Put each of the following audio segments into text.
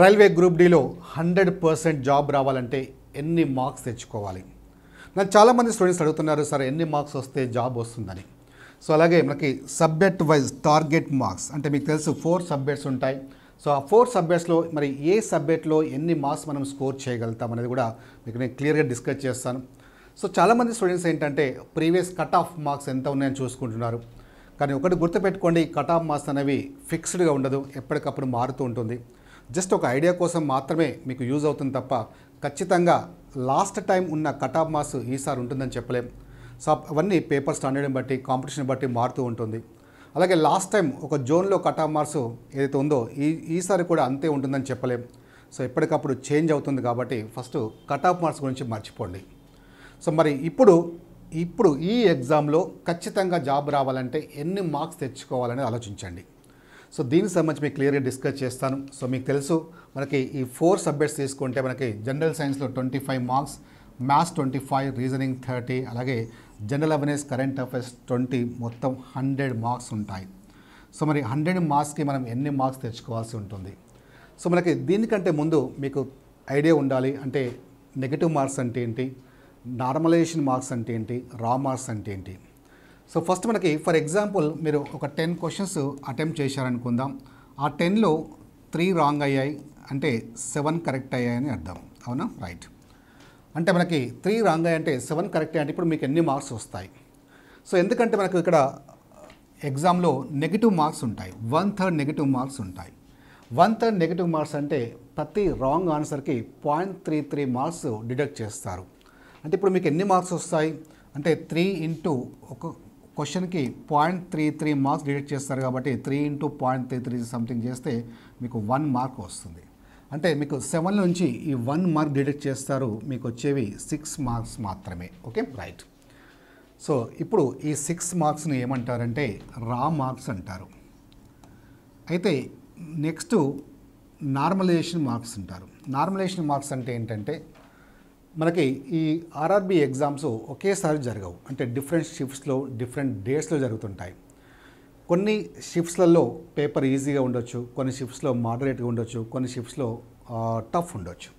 Railway group డీలో 100% job రావాలంటే ఎన్ని మార్క్స్ తెచ్చుకోవాలి? నన్ను చాలామంది స్టూడెంట్స్ అడుగుతున్నారు, సార్ ఎన్ని మార్క్స్ వస్తే జాబ్ వస్తుందని. సో అలాగే మనకి సబ్జెక్ట్ వైజ్ టార్గెట్ మార్క్స్ అంటే మీకు తెలుసు 4 సబ్జెక్ట్స్ ఉంటాయి. సో ఆ 4 సబ్జెక్ట్స్లో మరి ఏ సబ్జెక్ట్లో ఎన్ని మార్క్స్ మనం స్కోర్ చేయగలుగుతాం అనేది కూడా మీకు నేను క్లియర్గా డిస్కస్ చేస్తాను. సో చాలామంది స్టూడెంట్స్ ఏంటంటే ప్రీవియస్ కట్ ఆఫ్ మార్క్స్ ఎంత ఉన్నాయని చూసుకుంటున్నారు. కానీ ఒకటి గుర్తుపెట్టుకోండి, కట్ ఆఫ్ మార్క్స్ అనేవి ఫిక్స్డ్గా ఉండదు, ఎప్పటికప్పుడు మారుతూ ఉంటుంది. జస్ట్ ఒక ఐడియా కోసం మాత్రమే మీకు యూజ్ అవుతుంది తప్ప ఖచ్చితంగా లాస్ట్ టైం ఉన్న కట్ ఆఫ్ మార్క్స్ ఈసారి ఉంటుందని చెప్పలేం. సో అవన్నీ పేపర్ స్టాండర్డ్ని బట్టి కాంపిటీషన్ బట్టి మారుతూ ఉంటుంది. అలాగే లాస్ట్ టైం ఒక జోన్లో కట్ ఆఫ్ మార్క్స్ ఏదైతే ఉందో ఈసారి కూడా అంతే ఉంటుందని చెప్పలేం. సో ఎప్పటికప్పుడు చేంజ్ అవుతుంది కాబట్టి ఫస్ట్ కట్ ఆఫ్ మార్క్స్ గురించి మర్చిపోండి. సో మరి ఇప్పుడు ఈ ఎగ్జామ్లో ఖచ్చితంగా జాబ్ రావాలంటే ఎన్ని మార్క్స్ తెచ్చుకోవాలని ఆలోచించండి. సో దీనికి సంబంధించి మీకు క్లియర్గా డిస్కస్ చేస్తాను. సో మీకు తెలుసు మనకి ఈ 4 సబ్జెక్ట్స్ తీసుకుంటే మనకి జనరల్ సైన్స్లో 25 మార్క్స్, మ్యాథ్స్ 25, రీజనింగ్ 30, అలాగే జనరల్ అవేర్నెస్ కరెంట్ అఫైర్స్ 20, మొత్తం 100 మార్క్స్ ఉంటాయి. సో మరి 100 మార్క్స్కి మనం ఎన్ని మార్క్స్ తెచ్చుకోవాల్సి ఉంటుంది? సో మనకి దీనికంటే ముందు మీకు ఐడియా ఉండాలి, అంటే నెగిటివ్ మార్క్స్ అంటే ఏంటి, నార్మలైజేషన్ మార్క్స్ అంటే ఏంటి, రా మార్క్స్ అంటే ఏంటి. సో ఫస్ట్ మనకి ఫర్ ఎగ్జాంపుల్ మీరు ఒక 10 క్వశ్చన్స్ అటెంప్ట్ చేశారనుకుందాం. ఆ 10లో 3 రాంగ్ అయ్యాయి అంటే 7 కరెక్ట్ అయ్యాయని అర్థం, అవునా? రైట్. అంటే మనకి 3 రాంగ్ అయ్యాయి అంటే 7 కరెక్ట్ అయ్యాయి అంటే ఇప్పుడు మీకు ఎన్ని మార్క్స్ వస్తాయి? సో ఎందుకంటే మనకు ఇక్కడ ఎగ్జామ్లో నెగిటివ్ మార్క్స్ ఉంటాయి, 1/3 నెగిటివ్ మార్క్స్ ఉంటాయి. 1/3 నెగిటివ్ మార్క్స్ అంటే ప్రతి రాంగ్ ఆన్సర్కి 0.33 మార్క్స్ డిడక్ట్ చేస్తారు. అంటే ఇప్పుడు మీకు ఎన్ని మార్క్స్ వస్తాయి అంటే 3 ఇంటూ ఒక క్వశ్చన్కి 0.33 మార్క్స్ డిడక్ట్ చేస్తారు కాబట్టి 3 ఇంటూ 0.33 సంథింగ్ చేస్తే మీకు 1 మార్క్ వస్తుంది. అంటే మీకు 7 నుంచి ఈ 1 మార్క్ డిడక్ట్ చేస్తారు, మీకు వచ్చేవి 6 మార్క్స్ మాత్రమే. Okay, right. సో ఇప్పుడు ఈ 6 మార్క్స్ని ఏమంటారంటే రా మార్క్స్ అంటారు. అయితే నెక్స్ట్ నార్మలైజేషన్ మార్క్స్ అంటారు. నార్మలైజేషన్ మార్క్స్ అంటే ఏంటంటే మనకి ఈ ఆర్ఆర్బీ ఎగ్జామ్స్ ఒకేసారి జరగవు, అంటే డిఫరెంట్ షిఫ్ట్స్లో డిఫరెంట్ డేట్స్లో జరుగుతుంటాయి. కొన్ని షిఫ్ట్స్లలో పేపర్ ఈజీగా ఉండొచ్చు, కొన్ని షిఫ్ట్స్లో మోడరేట్గా ఉండొచ్చు, కొన్ని షిఫ్ట్స్లో టఫ్ ఉండొచ్చు.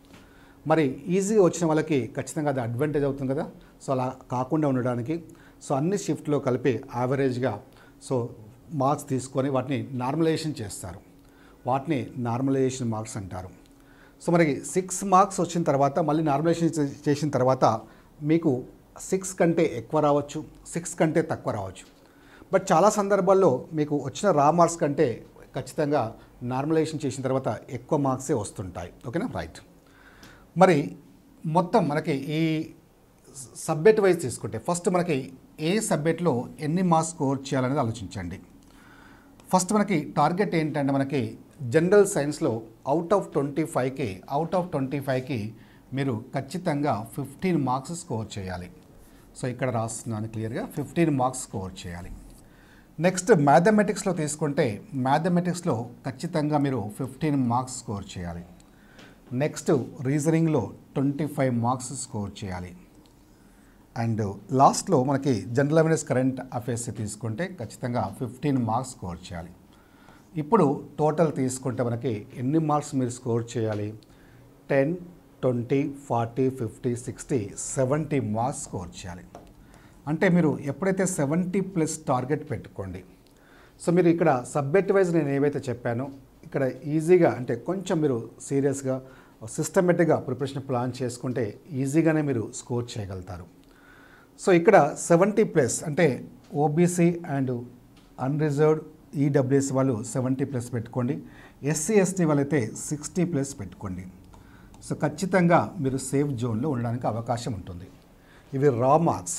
మరి ఈజీగా వచ్చిన వాళ్ళకి ఖచ్చితంగా అది అడ్వాంటేజ్ అవుతుంది కదా. సో అలా కాకుండా ఉండడానికి సో అన్ని షిఫ్ట్లో కలిపి యావరేజ్గా సో మార్క్స్ తీసుకొని వాటిని నార్మలైజేషన్ చేస్తారు. వాటిని నార్మలైజేషన్ మార్క్స్ అంటారు. సో మనకి 6 మార్క్స్ వచ్చిన తర్వాత మళ్ళీ నార్మలైజేషన్ చేసిన తర్వాత మీకు 6 కంటే ఎక్కువ రావచ్చు, 6 కంటే తక్కువ రావచ్చు. బట్ చాలా సందర్భాల్లో మీకు వచ్చిన రా మార్క్స్ కంటే ఖచ్చితంగా నార్మలైజేషన్ చేసిన తర్వాత ఎక్కువ మార్క్సే వస్తుంటాయి. ఓకేనా, రైట్. మరి మొత్తం మనకి ఈ సబ్జెక్ట్ వైజ్ తీసుకుంటే ఫస్ట్ మనకి ఏ సబ్జెక్ట్లో ఎన్ని మార్క్స్ స్కోర్ చేయాలనేది ఆలోచించండి. ఫస్ట్ మనకి టార్గెట్ ఏంటంటే మనకి జనరల్ సైన్స్లో అవుట్ ఆఫ్ 25కి మీరు ఖచ్చితంగా 15 మార్క్స్ స్కోర్ చేయాలి. సో ఇక్కడ రాస్తున్నాను క్లియర్గా, 15 మార్క్స్ స్కోర్ చేయాలి. నెక్స్ట్ మ్యాథమెటిక్స్లో తీసుకుంటే మ్యాథమెటిక్స్లో ఖచ్చితంగా మీరు 15 మార్క్స్ స్కోర్ చేయాలి. నెక్స్ట్ రీజనింగ్లో 25 మార్క్స్ స్కోర్ చేయాలి. అండ్ లాస్ట్లో మనకి జనరల్ అవేర్నెస్ కరెంట్ అఫైర్స్ తీసుకుంటే ఖచ్చితంగా 15 మార్క్స్ స్కోర్ చేయాలి. ఇప్పుడు టోటల్ తీసుకుంటే మనకి ఎన్ని మార్క్స్ మీరు స్కోర్ చేయాలి? 10, 20, 40, 50, 60, 70 మార్క్స్ స్కోర్ చేయాలి. అంటే మీరు ఎప్పుడైతే 70+ టార్గెట్ పెట్టుకోండి. సో మీరు ఇక్కడ సబ్జెక్ట్ వైజ్ నేను ఏవైతే చెప్పానో ఇక్కడ ఈజీగా అంటే కొంచెం మీరు సీరియస్గా సిస్టమేటిక్గా ప్రిపరేషన్ ప్లాన్ చేసుకుంటే ఈజీగానే మీరు స్కోర్ చేయగలుగుతారు. సో ఇక్కడ 70+ అంటే ఓబీసీ అండ్ అన్రిజర్వ్డ్ ఈడబ్ల్యూఎస్ వాళ్ళు 70+ పెట్టుకోండి. ఎస్సీ ఎస్టీ వాళ్ళైతే 60+ పెట్టుకోండి. సో ఖచ్చితంగా మీరు సేఫ్ జోన్లో ఉండడానికి అవకాశం ఉంటుంది. ఇవి రా మార్క్స్.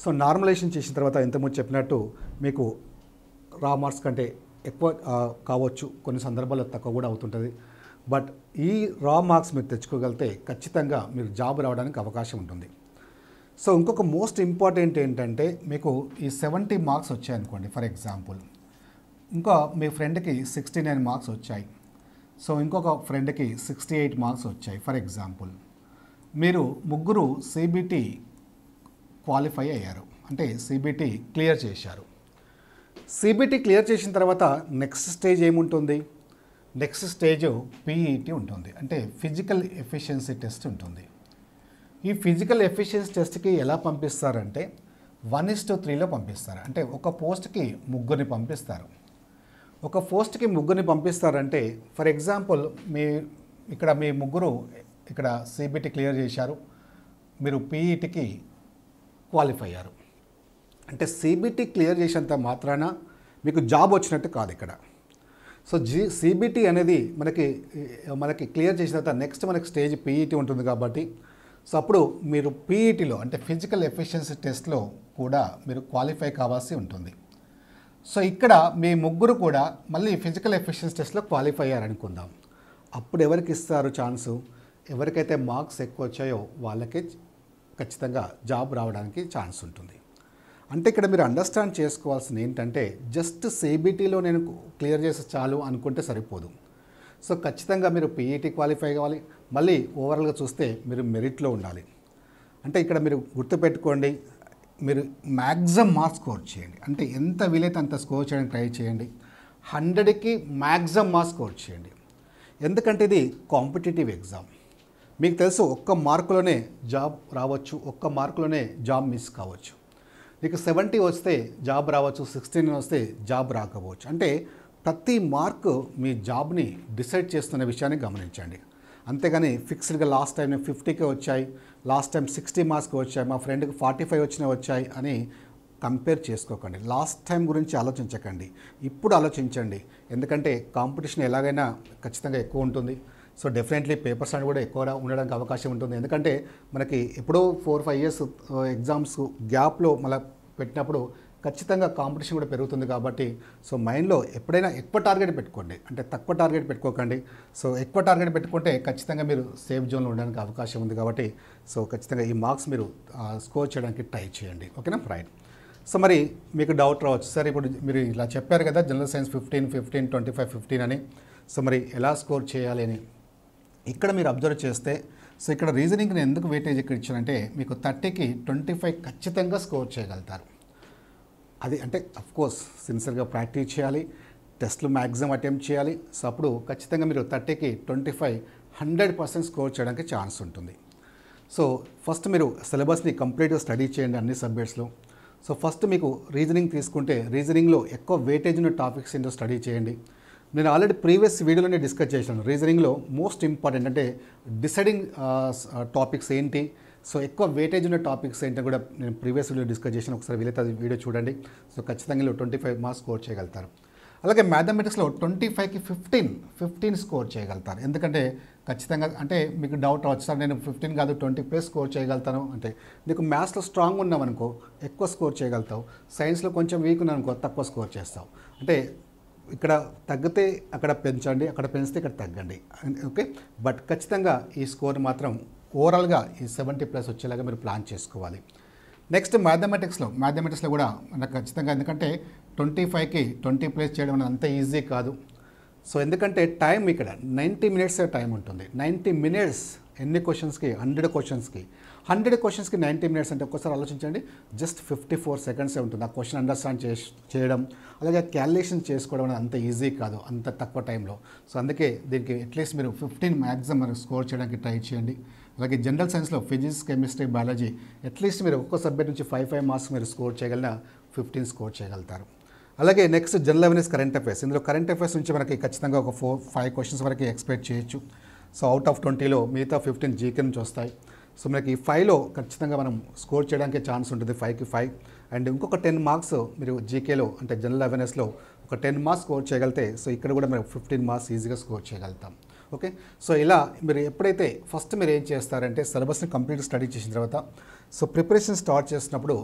సో నార్మలైజేషన్ చేసిన తర్వాత ఇంతకుముందు చెప్పినట్టు మీకు రా మార్క్స్ కంటే ఎక్కువ కావచ్చు, కొన్ని సందర్భాల్లో తక్కువ కూడా అవుతుంటుంది. బట్ ఈ రా మార్క్స్ మీరు తెచ్చుకోగలిగితే ఖచ్చితంగా మీరు జాబ్ రావడానికి అవకాశం ఉంటుంది. సో ఇంకొక మోస్ట్ ఇంపార్టెంట్ ఏంటంటే మీకు ఈ 70 మార్క్స్ వచ్చాయనుకోండి, ఫర్ ఎగ్జాంపుల్ ఇంకా మీ ఫ్రెండ్కి 69 మార్క్స్ వచ్చాయి, సో ఇంకొక ఫ్రెండ్కి 68 మార్క్స్ వచ్చాయి ఫర్ ఎగ్జాంపుల్. మీరు ముగ్గురు సిబిటి క్వాలిఫై అయ్యారు, అంటే సిబిటి క్లియర్ చేశారు. సిబిటి క్లియర్ చేసిన తర్వాత నెక్స్ట్ స్టేజ్ ఏముంటుంది? నెక్స్ట్ స్టేజ్ పీఈటీ ఉంటుంది, అంటే ఫిజికల్ ఎఫిషియన్సీ టెస్ట్ ఉంటుంది. ఈ ఫిజికల్ ఎఫిషియన్సీ టెస్ట్కి ఎలా పంపిస్తారంటే 1:3లో పంపిస్తారు. అంటే ఒక పోస్ట్కి ముగ్గురిని పంపిస్తారు. ఒక పోస్ట్కి ముగ్గురిని పంపిస్తారంటే ఫర్ ఎగ్జాంపుల్ మీ ముగ్గురు ఇక్కడ సిబిటి క్లియర్ చేశారు, మీరు పీఈటీకి క్వాలిఫై అయ్యారు. అంటే సిబిటి క్లియర్ చేసేంత మాత్రాన మీకు జాబ్ వచ్చినట్టు కాదు ఇక్కడ. సో సిబిటి అనేది మనకి క్లియర్ చేసిన తర్వాత నెక్స్ట్ మనకి స్టేజ్ పీఈటీ ఉంటుంది కాబట్టి సో అప్పుడు మీరు పీఈటీలో అంటే ఫిజికల్ ఎఫిషియన్సీ టెస్ట్లో కూడా మీరు క్వాలిఫై కావాల్సి ఉంటుంది. సో ఇక్కడ మీ ముగ్గురు కూడా మళ్ళీ ఫిజికల్ ఎఫిషియన్సీ టెస్ట్లో క్వాలిఫై అయ్యారనుకుందాం. అప్పుడు ఎవరికి ఇస్తారు ఛాన్సు? ఎవరికైతే మార్క్స్ ఎక్కువ వచ్చాయో వాళ్ళకే ఖచ్చితంగా జాబ్ రావడానికి ఛాన్స్ ఉంటుంది. అంటే ఇక్కడ మీరు అండర్స్టాండ్ చేసుకోవాల్సింది ఏంటంటే జస్ట్ సిబిటీలో నేను క్లియర్ చేస్తే చాలు అనుకుంటే సరిపోదు. సో ఖచ్చితంగా మీరు పీఈటీ క్వాలిఫై కావాలి, మళ్ళీ ఓవరాల్గా చూస్తే మీరు మెరిట్లో ఉండాలి. అంటే ఇక్కడ మీరు గుర్తుపెట్టుకోండి, మీరు మ్యాక్సిమం మార్క్స్ స్కోర్ చేయండి. అంటే ఎంత వీలైతే అంత స్కోర్ చేయడానికి ట్రై చేయండి. 100కి మ్యాక్సిమం మార్క్స్ స్కోర్ చేయండి. ఎందుకంటే ఇది కాంపిటేటివ్ ఎగ్జామ్. మీకు తెలుసు ఒక్క మార్కులోనే జాబ్ రావచ్చు, ఒక్క మార్కులోనే జాబ్ మిస్ కావచ్చు. మీకు 70 వస్తే జాబ్ రావచ్చు, 16 వస్తే జాబ్ రాకపోవచ్చు. అంటే ప్రతి మార్కు మీ జాబ్ని డిసైడ్ చేస్తున్న విషయాన్ని గమనించండి. అంతేగాని ఫిక్స్డ్గా లాస్ట్ టైం 50కే వచ్చాయి, లాస్ట్ టైం 60 మార్క్స్కి వచ్చాయి, మా ఫ్రెండ్కి 45 వచ్చినా వచ్చాయి అని కంపేర్ చేసుకోకండి. లాస్ట్ టైం గురించి ఆలోచించకండి, ఇప్పుడు ఆలోచించండి. ఎందుకంటే కాంపిటీషన్ ఎలాగైనా ఖచ్చితంగా ఎక్కువ ఉంటుంది. సో డెఫినెట్లీ పేపర్స్ అని కూడా ఎక్కువ ఉండడానికి అవకాశం ఉంటుంది. ఎందుకంటే మనకి ఎప్పుడో 4-5 ఇయర్స్ ఎగ్జామ్స్ గ్యాప్లో మళ్ళీ పెట్టినప్పుడు ఖచ్చితంగా కాంపిటీషన్ కూడా పెరుగుతుంది. కాబట్టి సో మైండ్లో ఎప్పుడైనా ఎక్కువ టార్గెట్ పెట్టుకోండి, అంటే తక్కువ టార్గెట్ పెట్టుకోకండి. సో ఎక్కువ టార్గెట్ పెట్టుకుంటే ఖచ్చితంగా మీరు సేఫ్ జోన్లో ఉండడానికి అవకాశం ఉంది. కాబట్టి సో ఖచ్చితంగా ఈ మార్క్స్ మీరు స్కోర్ చేయడానికి ట్రై చేయండి. ఓకేనా? రైట్. సో మరి మీకు డౌట్ రావచ్చు, సార్ ఇప్పుడు మీరు ఇలా చెప్పారు కదా జనరల్ సైన్స్ 15, 25, 15 అని, సో మరి ఎలా స్కోర్ చేయాలి అని ఇక్కడ మీరు అబ్జర్వ్ చేస్తే సో ఇక్కడ రీజనింగ్ నేను ఎందుకు వెయిటేజ్ ఇక్కడ ఇచ్చానంటే మీకు 30కి 25 ఖచ్చితంగా స్కోర్ చేయగలుగుతారు. అది అంటే అఫ్కోర్స్ సిన్సియర్గా ప్రాక్టీస్ చేయాలి, టెస్ట్లు మ్యాక్సిమం అటెంప్ట్ చేయాలి. సో అప్పుడు ఖచ్చితంగా మీరు 30కి 25 100% స్కోర్ చేయడానికి ఛాన్స్ ఉంటుంది. సో ఫస్ట్ మీరు సిలబస్ని కంప్లీట్గా స్టడీ చేయండి అన్ని సబ్జెక్ట్స్లో. సో ఫస్ట్ మీకు రీజనింగ్ తీసుకుంటే రీజనింగ్లో ఎక్కువ వెయిటేజ్ ఉన్న టాపిక్స్ ఏంటో స్టడీ చేయండి. నేను ఆల్రెడీ ప్రీవియస్ వీడియోలోనే డిస్కస్ చేశాను. రీజనింగ్లో మోస్ట్ ఇంపార్టెంట్ అంటే డిసైడింగ్ టాపిక్స్ ఏంటి, సో ఎక్కువ వెయిటేజ్ ఉన్న టాపిక్స్ ఏంటో కూడా నేను ప్రీవియస్ వీడియో డిస్కస్ చేశాను. ఒకసారి వీలైతే అది వీడియో చూడండి. సో ఖచ్చితంగా 25 మార్క్స్ స్కోర్ చేయగలుగుతారు. అలాగే మ్యాథమెటిక్స్లో 25కి 15 స్కోర్ చేయగలుగుతారు. ఎందుకంటే ఖచ్చితంగా అంటే మీకు డౌట్ రావచ్చు, సార్ నేను 15 కాదు 20+ స్కోర్ చేయగలుగుతాను అంటే నీకు మ్యాథ్స్లో స్ట్రాంగ్ ఉన్నామనుకో ఎక్కువ స్కోర్ చేయగలుగుతావు, సైన్స్లో కొంచెం వీక్ ఉన్నామనుకో తక్కువ స్కోర్ చేస్తావు. అంటే ఇక్కడ తగ్గితే అక్కడ పెంచండి, అక్కడ పెంచితే ఇక్కడ తగ్గండి. ఓకే, బట్ ఖచ్చితంగా ఈ స్కోర్ మాత్రం ఓవరాల్గా ఈ 70+ వచ్చేలాగా మీరు ప్లాన్ చేసుకోవాలి. నెక్స్ట్ మ్యాథమెటిక్స్లో కూడా మనకు ఖచ్చితంగా, ఎందుకంటే 25కి 20+ చేయడం అనేది అంత ఈజీ కాదు. సో ఎందుకంటే టైం ఇక్కడ 90 మినిట్స్ టైం ఉంటుంది. 90 మినిట్స్ ఎన్ని క్వశ్చన్స్కి? 100 క్వశ్చన్స్కి. 100 క్వశ్చన్స్కి 90 మినిట్స్ అంటే ఒక్కసారి ఆలోచించండి, జస్ట్ 54 సెకండ్సే ఉంటుంది ఆ క్వశ్చన్ అండర్స్టాండ్ చేయడం. అలాగే క్యాలిక్యులేషన్ చేసుకోవడం అనేది అంత ఈజీ కాదు అంత తక్కువ టైంలో. సో అందుకే దీనికి అట్లీస్ట్ మీరు 15 మ్యాక్సిమం స్కోర్ చేయడానికి ట్రై చేయండి. అలాగే జనరల్ సైన్స్లో ఫిజిక్స్, కెమిస్ట్రీ, బయాలజీ అట్లీస్ట్ మీరు ఒక్కో సబ్జెక్ట్ నుంచి 5 మార్క్స్ మీరు స్కోర్ చేయగలిగిన 15 స్కోర్ చేయగలుగుతారు. అలాగే next general awareness, current affairs. ఇందులో కరెంట్ అఫైర్స్ నుంచి మనకి ఖచ్చితంగా ఒక 4-5 క్వశ్చన్స్ వరకు ఎక్స్పెక్ట్ చేయొచ్చు. సో అవుట్ ఆఫ్ 20లో మిగతా 15 జీకే నుంచి వస్తాయి. సో మనకి 5లో ఖచ్చితంగా మనం స్కోర్ చేయడానికి ఛాన్స్ ఉంటుంది, 5కి 5. అండ్ ఇంకొక 10 మార్క్స్ మీరు జీకేలో అంటే జనరల్ అవేర్నెస్లో ఒక 10 మార్క్స్ స్కోర్ చేయగలిగితే సో ఇక్కడ కూడా మనం 15 మార్క్స్ ఈజీగా స్కోర్ చేయగలుగుతాం. ఓకే, సో ఇలా మీరు ఎప్పుడైతే ఫస్ట్ మీరు ఏం చేస్తారంటే సిలబస్ని కంప్లీట్ స్టడీ చేసిన తర్వాత సో ప్రిపరేషన్ స్టార్ట్ చేసినప్పుడు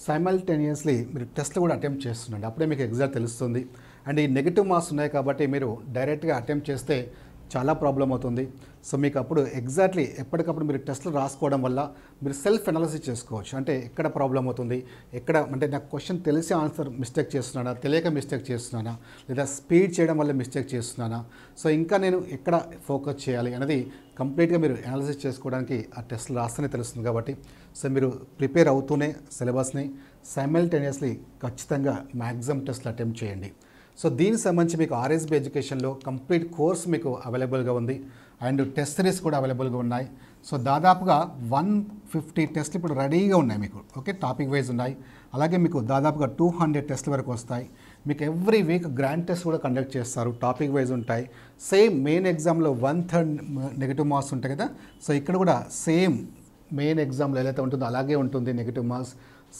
సైమల్టేనియస్లీ మీరు టెస్ట్లు కూడా అటెంప్ట్ చేస్తుండండి. అప్పుడే మీకు ఎగ్జామ్ తెలుస్తుంది. అండ్ ఈ నెగిటివ్ మార్క్స్ ఉన్నాయి కాబట్టి మీరు డైరెక్ట్గా అటెంప్ట్ చేస్తే చాలా ప్రాబ్లం అవుతుంది. సో మీకు అప్పుడు ఎగ్జాక్ట్లీ ఎప్పటికప్పుడు మీరు టెస్ట్లు రాసుకోవడం వల్ల మీరు సెల్ఫ్ అనాలిసిస్ చేసుకోవచ్చు. అంటే ఎక్కడ ప్రాబ్లం అవుతుంది, ఎక్కడ అంటే నాకు క్వశ్చన్ తెలిసి ఆన్సర్ మిస్టేక్ చేస్తున్నానా, తెలియక మిస్టేక్ చేస్తున్నానా, లేదా స్పీడ్ చేయడం వల్ల మిస్టేక్ చేస్తున్నానా, సో ఇంకా నేను ఎక్కడ ఫోకస్ చేయాలి అనేది కంప్లీట్గా మీరు అనాలిసిస్ చేసుకోవడానికి ఆ టెస్ట్లు రాస్తేనే తెలుస్తుంది. కాబట్టి సో మీరు ప్రిపేర్ అవుతూనే సిలబస్ని సైమల్టేనియస్లీ ఖచ్చితంగా మ్యాక్సిమం టెస్ట్లు అటెంప్ట్ చేయండి. సో దీనికి సంబంధించి మీకు ఆర్ఎస్బి ఎడ్యుకేషన్లో కంప్లీట్ కోర్స్ మీకు అవైలబుల్గా ఉంది అండ్ టెస్ట్ సిరీస్ కూడా అవైలబుల్గా ఉన్నాయి. సో దాదాపుగా 150 టెస్ట్లు ఇప్పుడు రెడీగా ఉన్నాయి మీకు. ఓకే, టాపిక్ వైజ్ ఉన్నాయి. అలాగే మీకు దాదాపుగా 200 టెస్ట్ల వరకు వస్తాయి. మీకు ఎవ్రీ వీక్ గ్రాండ్ టెస్ట్ కూడా కండక్ట్ చేస్తారు, టాపిక్ వైజ్ ఉంటాయి. సేమ్ మెయిన్ ఎగ్జామ్లో 1/3 నెగిటివ్ మార్క్స్ ఉంటాయి కదా, సో ఇక్కడ కూడా సేమ్ మెయిన్ ఎగ్జామ్లో ఏదైతే ఉంటుందో అలాగే ఉంటుంది negative marks.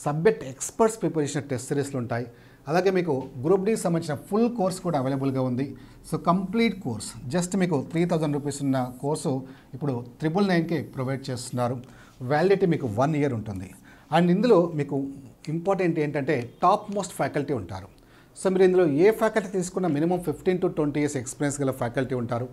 Subject experts preparation test సిరీస్లు ఉంటాయి. అలాగే మీకు గ్రూప్ డీకి సంబంధించిన ఫుల్ కోర్స్ కూడా అవైలబుల్గా ఉంది. సో కంప్లీట్ కోర్స్ జస్ట్ మీకు 3000 రూపీస్ ఉన్న కోర్సు ఇప్పుడు 999కే ప్రొవైడ్ చేస్తున్నారు. వ్యాలిడిటీ మీకు 1 ఇయర్ ఉంటుంది. అండ్ ఇందులో మీకు ఇంపార్టెంట్ ఏంటంటే టాప్ మోస్ట్ ఫ్యాకల్టీ ఉంటారు. సో మీరు ఇందులో ఏ ఫ్యాకల్టీ తీసుకున్నా మినిమం 15 to 20 years ఎక్స్పీరియన్స్ గల ఫ్యాకల్టీ ఉంటారు.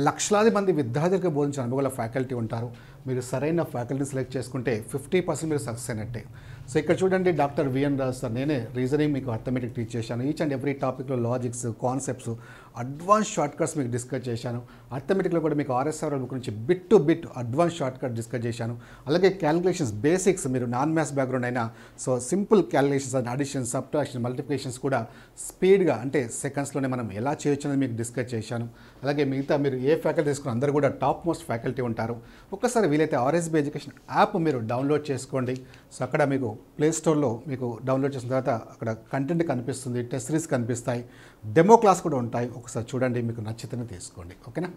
లక్షలాది మంది విద్యార్థులకు బోధించిన అనుభవాల ఫ్యాకల్టీ ఉంటారు. మీరు సరైన ఫ్యాకల్టీని సెలెక్ట్ చేసుకుంటే 50% మీరు సక్సెస్ అయినట్టే. సో ఇక్కడ చూడండి, డాక్టర్ విఎన్ రాజు సార్, నేనే రీజనింగ్ మీకు అర్థమెటిక్ టీచ్ చేశాను. ఈచ్ అండ్ ఎవ్రీ టాపిక్లో logics, concepts, advance short cuts మీకు డిస్కస్ చేశాను. అర్థమెటిక్లో కూడా మీకు ఆర్ఎస్ఆర్ బుక్ నుంచి bit to bit advance short cut discuss చేశాను. అలాగే క్యాలిక్యులేషన్స్ బేసిక్స్, మీరు నాన్ మ్యాథ్స్ బ్యాక్గ్రౌండ్ అయినా so simple calculations and addition, subtraction, multiplications కూడా స్పీడ్గా అంటే సెకండ్స్లోనే మనం ఎలా చేయొచ్చు అనేది మీకు డిస్కస్ చేశాను. అలాగే మిగతా మీరు ఏ ఫ్యాకల్టీ తీసుకున్న అందరూ కూడా టాప్ మోస్ట్ ఫ్యాకల్టీ ఉంటారు. ఒక్కసారి వీలైతే ఆర్ఎస్బి ఎడ్యుకేషన్ యాప్ మీరు డౌన్లోడ్ చేసుకోండి. సో అక్కడ మీకు ప్లే స్టోర్లో మీకు డౌన్లోడ్ చేసిన తర్వాత అక్కడ కంటెంట్ కనిపిస్తుంది, టెస్ట్ సిరీస్ కనిపిస్తాయి, డెమో క్లాస్ కూడా ఉంటాయి. ఒకసారి చూడండి, మీకు నచ్చితేనే తీసుకోండి. ఓకేనా?